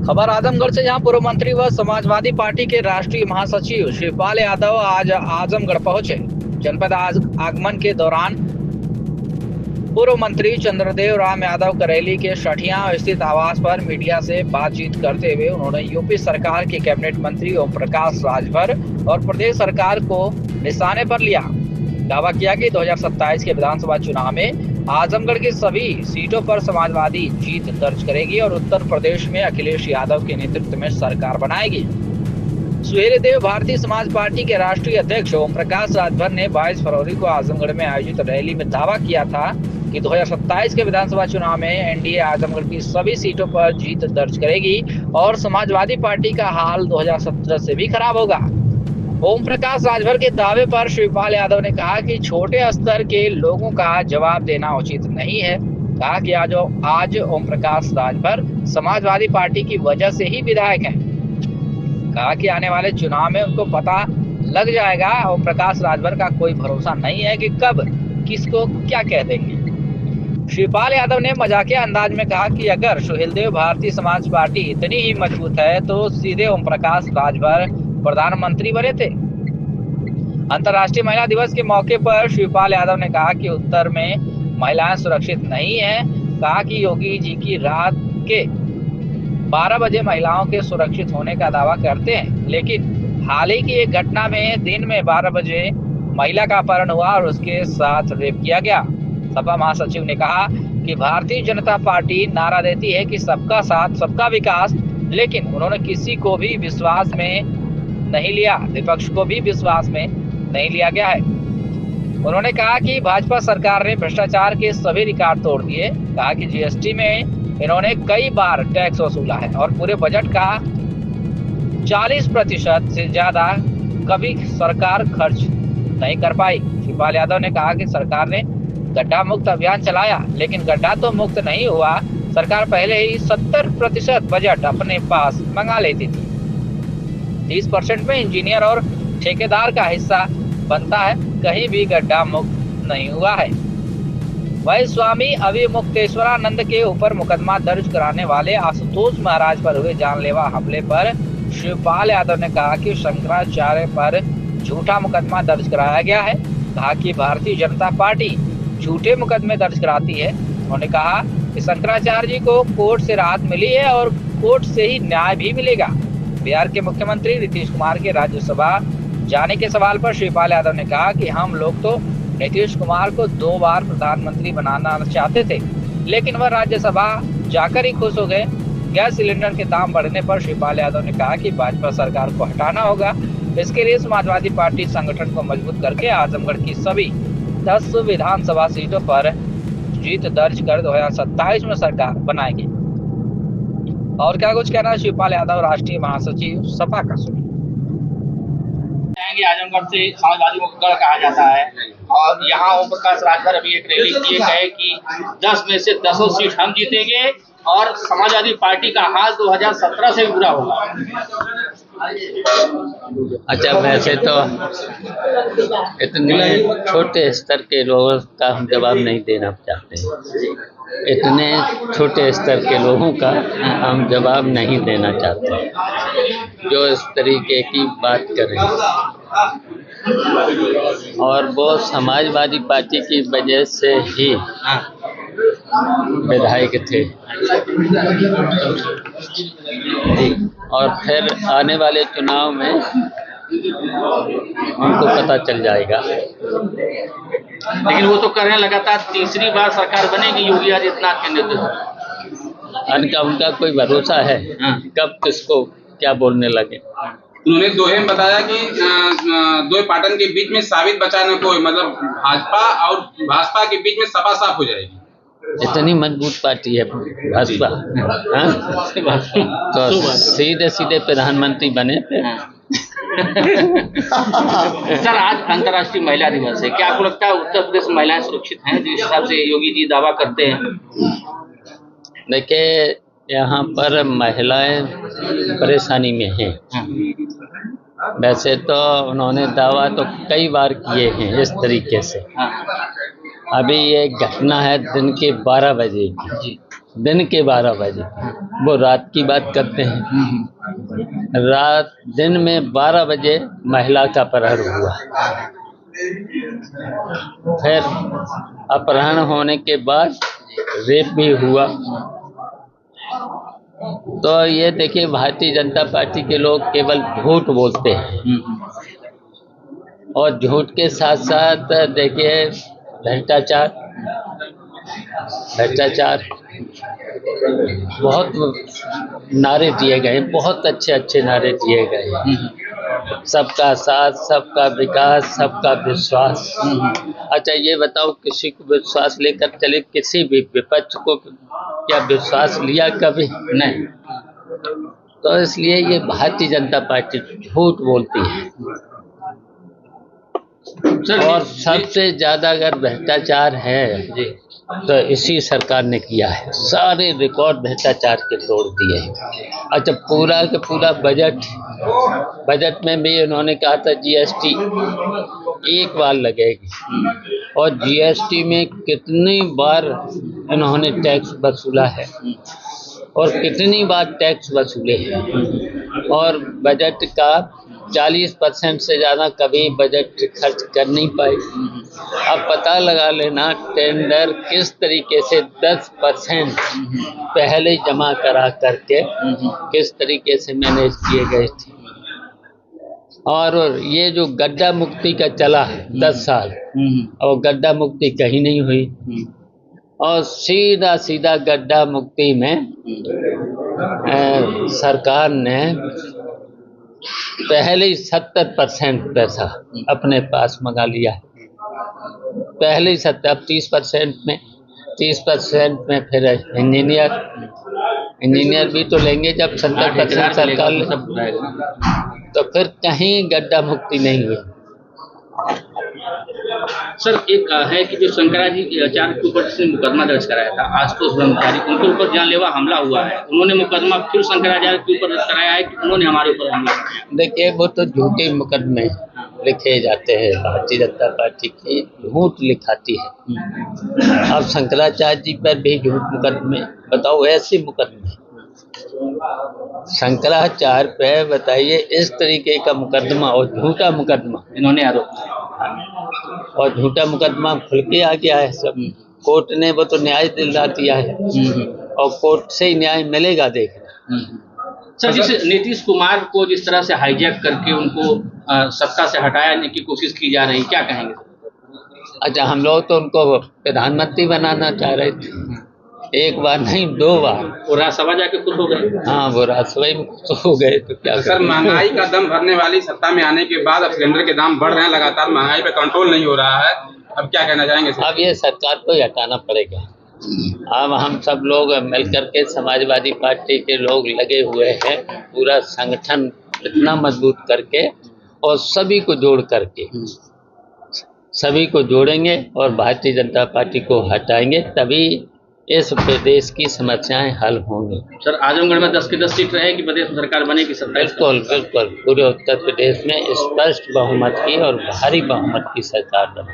खबर आजमगढ़ से, जहां पूर्व मंत्री व समाजवादी पार्टी के राष्ट्रीय महासचिव शिवपाल यादव आज आजमगढ़ पहुंचे। जनपद आगमन के दौरान पूर्व मंत्री चंद्रदेव राम यादव करेली के सठिया स्थित आवास पर मीडिया से बातचीत करते हुए उन्होंने यूपी सरकार के कैबिनेट मंत्री ओम प्रकाश राजभर और प्रदेश सरकार को निशाने पर लिया। दावा किया कि 2027 के विधानसभा चुनाव में आजमगढ़ की सभी सीटों पर समाजवादी जीत दर्ज करेगी और उत्तर प्रदेश में अखिलेश यादव के नेतृत्व में सरकार बनाएगी। सुहेल देव भारतीय समाज पार्टी के राष्ट्रीय अध्यक्ष ओम प्रकाश राजभर ने 22 फरवरी को आजमगढ़ में आयोजित रैली में दावा किया था कि 2027 के विधानसभा चुनाव में एनडीए आजमगढ़ की सभी सीटों पर जीत दर्ज करेगी और समाजवादी पार्टी का हाल 2017 से भी खराब होगा। ओम प्रकाश राजभर के दावे पर शिवपाल यादव ने कहा कि छोटे स्तर के लोगों का जवाब देना उचित नहीं है। कहा कि आज ओम प्रकाश राजभर समाजवादी पार्टी की वजह से ही विधायक हैं। कहा कि आने वाले चुनाव में उनको पता लग जाएगा। ओम प्रकाश राजभर का कोई भरोसा नहीं है कि कब किसको क्या कह देंगे। शिवपाल यादव ने मजाकिया अंदाज में कहा कि अगर सुहेलदेव भारतीय समाज पार्टी इतनी ही मजबूत है तो सीधे ओम प्रकाश राजभर प्रधानमंत्री बने थे। अंतर्राष्ट्रीय महिला दिवस के मौके पर शिवपाल यादव ने कहा कि उत्तर में महिलाएं सुरक्षित नहीं हैं। कहा कि योगी जी की रात के 12 बजे महिलाओं के सुरक्षित होने का दावा करते हैं, लेकिन हाल ही की एक घटना में दिन में 12 बजे महिला का अपहरण हुआ और उसके साथ रेप किया गया। सपा महासचिव ने कहा कि भारतीय जनता पार्टी नारा देती है कि सबका साथ सबका विकास, लेकिन उन्होंने किसी को भी विश्वास में नहीं लिया, विपक्ष को भी विश्वास में नहीं लिया गया है। उन्होंने कहा कि भाजपा सरकार ने भ्रष्टाचार के सभी रिकॉर्ड तोड़ दिए। कहा कि जीएसटी में इन्होंने कई बार टैक्स वसूला है और पूरे बजट का 40% से ज्यादा कभी सरकार खर्च नहीं कर पाई। शिवपाल यादव ने कहा कि सरकार ने गड्ढा मुक्त अभियान चलाया, लेकिन गड्ढा तो मुक्त नहीं हुआ। सरकार पहले ही 70% बजट अपने पास मंगा लेती थी। 30% में इंजीनियर और ठेकेदार का हिस्सा बनता है, कहीं भी गड्ढा मुक्त नहीं हुआ है। वही स्वामी अविमुक्तेश्वरानंद के ऊपर मुकदमा दर्ज कराने वाले आशुतोष महाराज पर हुए जानलेवा हमले पर शिवपाल यादव ने कहा कि शंकराचार्य पर झूठा मुकदमा दर्ज कराया गया है। कहा कि भारतीय जनता पार्टी झूठे मुकदमे दर्ज कराती है। उन्होंने कहा कि शंकराचार्य जी को कोर्ट से राहत मिली है और कोर्ट से ही न्याय भी मिलेगा। बिहार के मुख्यमंत्री नीतीश कुमार के राज्यसभा जाने के सवाल पर शिवपाल यादव ने कहा कि हम लोग तो नीतीश कुमार को 2 बार प्रधानमंत्री बनाना चाहते थे, लेकिन वह राज्यसभा जाकर ही खुश हो गए। गैस सिलेंडर के दाम बढ़ने पर शिवपाल यादव ने कहा कि भाजपा सरकार को हटाना होगा। इसके लिए समाजवादी पार्टी संगठन को मजबूत करके आजमगढ़ की सभी 10 विधानसभा सीटों पर जीत दर्ज कर 2027 में सरकार बनाएगी। और क्या कुछ कहना है शिवपाल यादव राष्ट्रीय महासचिव सपा का, सुनिए। आजमगढ़ से समाजवादी को गढ़ कहा जाता है और यहाँ ओम प्रकाश राजभर अभी एक रैली किए गए कि 10 में से 10 सीट हम जीतेंगे और समाजवादी पार्टी का हाल 2017 से भी बुरा होगा। अच्छा, वैसे तो इतने छोटे स्तर के लोगों का हम जवाब नहीं देना चाहते हैं। इतने छोटे स्तर के लोगों का हम जवाब नहीं देना चाहते जो इस तरीके की बात करें। और वो समाजवादी पार्टी की वजह से ही विधायक थे और फिर आने वाले चुनाव में उनको पता चल जाएगा। लेकिन वो तो कर रहे हैं, लगातार तीसरी बार सरकार बनेगी योगी आदित्यनाथ के नेतृत्व। उनका कोई भरोसा है कब किसको क्या बोलने लगे। उन्होंने दोहे में बताया कि दो पाटन के बीच में साबित बचाने को, मतलब भाजपा के बीच में सपा साफ हो जाएगी। इतनी मजबूत पार्टी है भाजपा, तो सीधे सीधे प्रधानमंत्री बने थे। सर, आज अंतर्राष्ट्रीय महिला दिवस है, क्या आपको लगता है उत्तर प्रदेश में महिलाएं सुरक्षित हैं जिस हिसाब से योगी जी दावा करते हैं? देखिए, यहाँ पर महिलाएं परेशानी में हैं। वैसे तो उन्होंने दावा तो कई बार किए हैं इस तरीके से। अभी ये घटना है दिन के 12 बजे की, दिन के 12 बजे, वो रात की बात करते हैं। रात दिन में 12 बजे महिला का अपहरण हुआ। फिर अपहरण होने के बाद रेप भी हुआ। तो ये देखिए, भारतीय जनता पार्टी के लोग केवल झूठ बोलते हैं, और झूठ के साथ साथ देखिए भ्रष्टाचार बहुत नारे दिए गए, बहुत अच्छे नारे दिए गए। सबका साथ, सबका विकास, सबका विश्वास। अच्छा ये बताओ, किसी को विश्वास लेकर चले? किसी भी विपक्ष को क्या विश्वास लिया कभी? नहीं। तो इसलिए ये भारतीय जनता पार्टी झूठ बोलती है। और सबसे ज्यादा अगर भ्रष्टाचार है तो इसी सरकार ने किया है। सारे रिकॉर्ड भ्रष्टाचार के तोड़ दिए हैं। अच्छा, पूरा का पूरा बजट में भी उन्होंने कहा था जीएसटी एक बार लगेगी, और जीएसटी में कितनी बार इन्होंने टैक्स वसूला है और कितनी बार टैक्स वसूले हैं। और बजट का 40% से ज़्यादा कभी बजट खर्च कर नहीं पाए। अब पता लगा लेना, टेंडर किस तरीके से 10% पहले जमा करा करके किस तरीके से मैनेज किए गए थे। और ये जो गड्ढा मुक्ति का चला 10 साल, और गड्ढा मुक्ति कहीं नहीं हुई। और सीधा गड्ढा मुक्ति में सरकार ने पहले ही 70% पैसा अपने पास मंगा लिया है। पहले ही 70, अब 30% में फिर इंजीनियर भी तो लेंगे जब 70% सरकार ले, तो फिर कहीं गड्ढा मुक्ति नहीं हुई। सर, एक है कि जो शंकराचार्य के ऊपर जिसने मुकदमा दर्ज कराया था, आशुतोष ब्रह्मचारी, उनके ऊपर जानलेवा हमला हुआ है। उन्होंने मुकदमा फिर शंकराचार्य के ऊपर कराया है कि उन्होंने हमारे ऊपर हमला कराया। देखिए, वो तो झूठे मुकदमे लिखे जाते हैं। भारतीय जनता पार्टी की झूठ लिखाती है। अब शंकराचार्य जी पर भी झूठ मुकदमे, बताओ ऐसे मुकदमे शंकराचार्य पे, बताइए इस तरीके का मुकदमा और झूठा मुकदमा इन्होंने आरोप, और झूठा मुकदमा खुल के आ गया है सब। कोर्ट ने वो तो न्याय दिला दिया है, और कोर्ट से ही न्याय मिलेगा। देखना सर, जिस नीतीश कुमार को जिस तरह से हाईजैक करके उनको सत्ता से हटाने की कोशिश की जा रही, क्या कहेंगे? अच्छा, हम लोग तो उनको प्रधानमंत्री बनाना चाह रहे थे, एक बार नहीं 2 बार। वो राज्यसभा जाके खुश हो गए। हाँ, वो राज्यसभा में खुश हो गए तो क्या सर, महंगाई का दम भरने वाली सत्ता में आने के बाद अब सिलेंडर के दाम बढ़ रहे हैं लगातार, महंगाई पे कंट्रोल नहीं हो रहा है। अब क्या कहना चाहेंगे सर? अब ये सरकार को हटाना पड़ेगा। अब हम सब लोग मिलकर के, समाजवादी पार्टी के लोग लगे हुए हैं, पूरा संगठन इतना मजबूत करके और सभी को जोड़ करके, सभी को जोड़ेंगे और भारतीय जनता पार्टी को हटाएंगे, तभी इस प्रदेश की समस्याएं हल होंगी। सर, आजमगढ़ में 10 की 10 सीट रहेगी, प्रदेश में सरकार बनेगी। बिल्कुल, पूरे उत्तर प्रदेश में स्पष्ट बहुमत की और भारी बहुमत की सरकार बनेगी।